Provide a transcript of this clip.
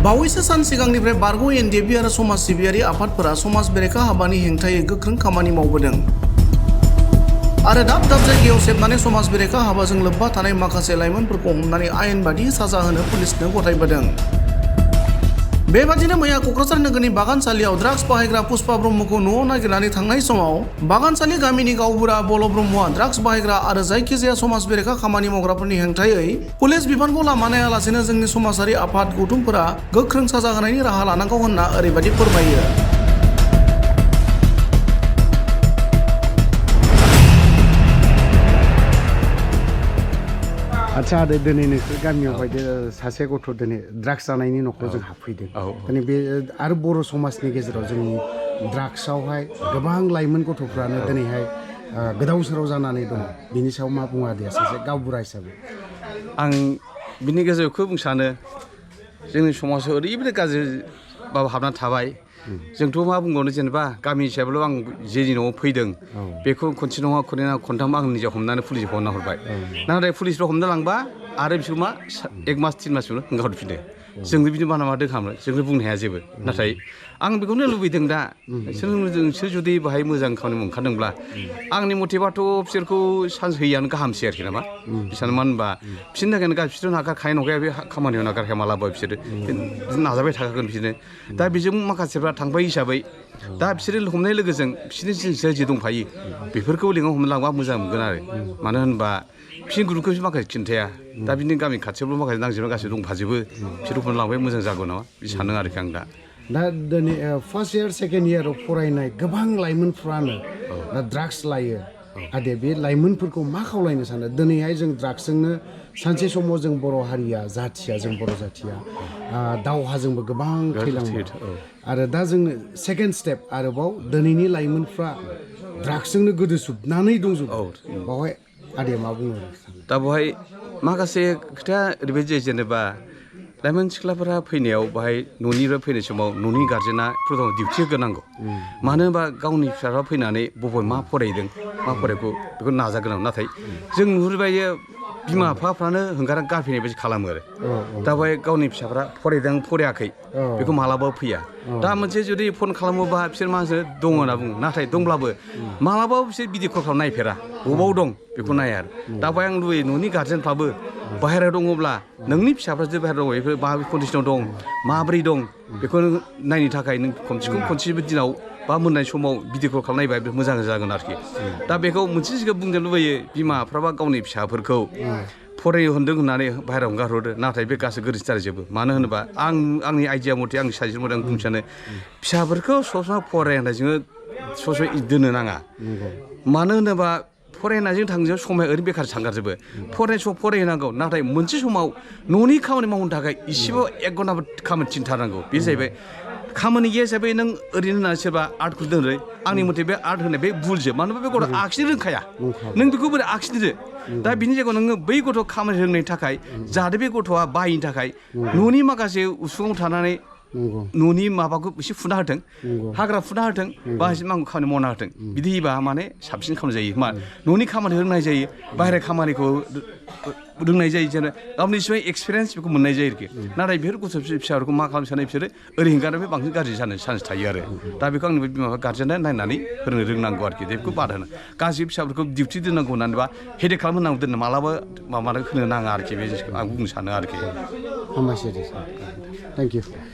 बावैसो सान सिगांनिफ्राय बारग' एनडिएफबि आरो समाज सिबियारि आफादफोरा समाज बेरेखा हाबानि हेंथायै गोख्रों खामानि मावबोदों आरो दाब दाब जायगायाव सेबनानै समाज बेरेखा हाबाजों लोब्बा थानाय माखासे लाइमोनफोरखौ हमनानै आयेन बादियै साजा होनो पुलिसनो गथायबोदों। बेबादिनो मैया क'क्राझार नोगोरनि बागानसालियाव ड्राग्स बाहायग्रा पुष्पा ब्रह्मखौ न'आव नागिरनानै थांनाय समाव बागानसालि गामिनि गावबुरा बल ब्रह्मआ ड्राग्स बाहायग्रा आरो जायखिजाया समाज बेरेखा खामानि मावग्राफोरनि हेंथायै पुलिस बिफानखौ लामा नायालासेनो जोंनि समाजारि आफाद गौथुमफोरा गोख्रों साजा होनायनि राहा लानांगौ होनना ओरैबायदि फोरमायो। आच्छा आदै दिनै नोंसोर गामियाव बायदि सासे गथ' दिनै ड्राग्स जानायनि न'खराव जों हाबफैदों। दिनै बे आरो बर' समाजनि गेजेराव जोंनि ड्राग्सआवहाय गोबां लाइमोन गथ'फ्रानो दिनैहाय गोदाव सोराव जानानै दङ। बिनि सायाव मा बुङा दे सासे गावबुरा हिसाबै? आं बिनि गेजेराव खोब बुंनो सानो जोंनि समाजाव ओरैबायदि गाज्रि माबा हाबनानै थाबाय। जोंथ' मा बुंबावनो जेनेबा गामि हिसाबैल' आं जेनि न'आव फैदों बेखौ खनसे नङा खननै नङा खनथाम आं निजा हमनानै पुलिसखौ हरना हरबाय। नाथाय पुलिसफ्रा हमना लांबा आरो बिसोर मा 1 मास 3 मासखौनो हगारहरफिनो। जोंबो बिदिनो बाना मा खालामो जोंनो बुंनो हाया जेबो। नाथाय आं बेखौनो लुबैदों दा नोंसोर जुदि बाहाय मोजां खामानि मोनखादोंब्ला आंनि मथेबाथ' बिसोरखौ सान्स होयैआनो गाहामसै आरोखि नामा। बिसोरनो मानो होनबा बिसोरनि थाखायनो बिसोर नागारखानाय नंखाया बे खामानियाव नागारखाया मालाबा बिसोरो नाजाबाय थाखागोन बिसोरनो। दा बेजों माखासेफ्रा थांबाय हिसाबै दा बिसोरो हमनाय लोगोजों बिसोरनि जिनिसा जि दंफायो बेफोरखौ लेङाव हमना लांबा मोजां मोनगोन आरो। मानो होनबा बिसोरनि ग्रुपखौ माखासे खिन्थाया दा बिनि गामि खाथियावबो माखासे नांजोबनाय गासिबो दंफाजोबो बिसोर हमना लांबाय मोजां जागौ नामा बिदि सानो आरोखि आं दा दिनै फार्स्ट इयार सेकेन्ड इयाराव फरायनाय गोबां लाइमोनफ्रानो दा ड्राग्स लायो। आदे बे लाइमोनफोरखौ मा खावलायनो सानो? दिनैहाय जों ड्राग्सजोंनो सानसे समाव जों बर' हारिया जाथिया जों बर' जाथिया दावहाजोंबो गोबां थैलांबाय आरो दा जोंनो सेकेन्ड स्टेप आरोबाव दिनैनि लाइमोनफ्रा ड्राग्सजोंनो गोदोसोबनानै दंजोबो। बावहाय आदाया मा बुङो? दा बेवहाय माखासे खोथाया ओरैबायदि जायो जेनेबा लाइमोन सिख्लाफोरा फैनायाव बाहाय न'निफ्राय फैनाय समाव न'नि गार्जेना प्रथम डिउटि होग्रोनांगौ। मानो होनबा गावनि फिसाफ्रा फैनानै बबे मा फरायदों मा फरायखौ बेखौ नाजाग्रोनांगौ। नाथाय जों नुहुरबाय बिमा बिफाफ्रानो हंगारा गारफैनाय बायदि खालामो आरो। दा बेवहाय गावनि फिसाफ्रा फरायदों फरायाखै बेखौ मालाबाबो फैया। दा मोनसे जुदि फन खालामोबा बिसोर मा होनो दङ होनना बुङो। नाथाय दंब्लाबो मालाबाबो बिसोर भिडिअ कल खालामना नायफेरा बबाव दं बेखौ नाया आरो। दा बेवहाय आं लुबैयो न'नि गार्जेनफ्राबो बाहेरायाव दङब्ला नोंनि फिसाफ्रा जुदि बाहेरायाव दङ बेफोर माबे कन्डिसनाव दं माबोरै दं बेखौ नायनो थाखाय नों खमसेखम खनसेबो दिनाव बा मोननाय समाव भिडिअ कल खालामनायबा मोजां जागोन आरोखि। दा बेखौ मोनसे सिगां बुंनो लुबैयो बिमाफ्राबा गावनि फिसाफोरखौ फरायनो होन्दों होननानै बाहेरायाव हगारहरो। नाथाय बे गासै गोरोन्थि जाजोबो। मानो होनोबा आंनि आइडिया मथे आंनि साजेसन मथे आं बुंनो सानो फिसाफोरखौ सब समाय फरायनायजोंनो सब समाय दोननो नाङा। मानो होनोबा फरायनायजों थांजों समाय ओरैनो बेखार थांगारजोबो। फरायनाय समाव फरायहोनांगौ नाथाय मोनसे समाव न'नि खामानि मावनो थाखाय इसेबाबो 1 घन्टाबो खामानि थिनथारनांगौ। बे जाहैबाय खामानि गैया हिसाबै नों ओरैनो होननानै सोरबा आर्टखौ दोनदो आंनि मथे बे आर्ट होनाय बे भुलजोब। मानो होनबा बे गथ'आ आखिनो रोंखाया नों बेखौ बोरै आखिनो। दा बिनि जायगायाव नोङो बै गथ' खामानि रोंनायनि थाखाय जाहाथे बे गथ'आ बायिनि थाखाय न'नि माखासे उसुङाव थानानै न'नि माबाखौ एसे फुना होथों हाग्रा फुना होथों बा एसे मावनो खामानि मावना होथों। बिदि होयोबा माने साबसिन खामानि जायो। मा न'नि खामानि रोंनाय जायो बाहेरा खामानिखौ रोंनाय जायो जेन गावनि सिबां एक्सपिरियेन्स बेखौ मोननाय जायो आरोखि। नाथाय बेफोर गथ' फिसाफोरखौ मा खालामनो सानो बिसोरो ओरै हेंगारनानै बांसिन गाज्रि जानो चान्स थायो आरो। दा बेखौ आंनि बिमा बिफा गार्जेना नायनानै फोरोंनो रोंनांगौ आरोखि। बेखौ बादा होनो गाज्रि फिसाफोरखौ डिउटि दोननांगौ होननानैबा हेडेक खालामहोनांगौ दोननो मालाबा माबानो होनो नाङा आरोखि। बे जिनिसखौ आं बुंनो सानो आरोखि। हामबायसै दे सार। Thank you.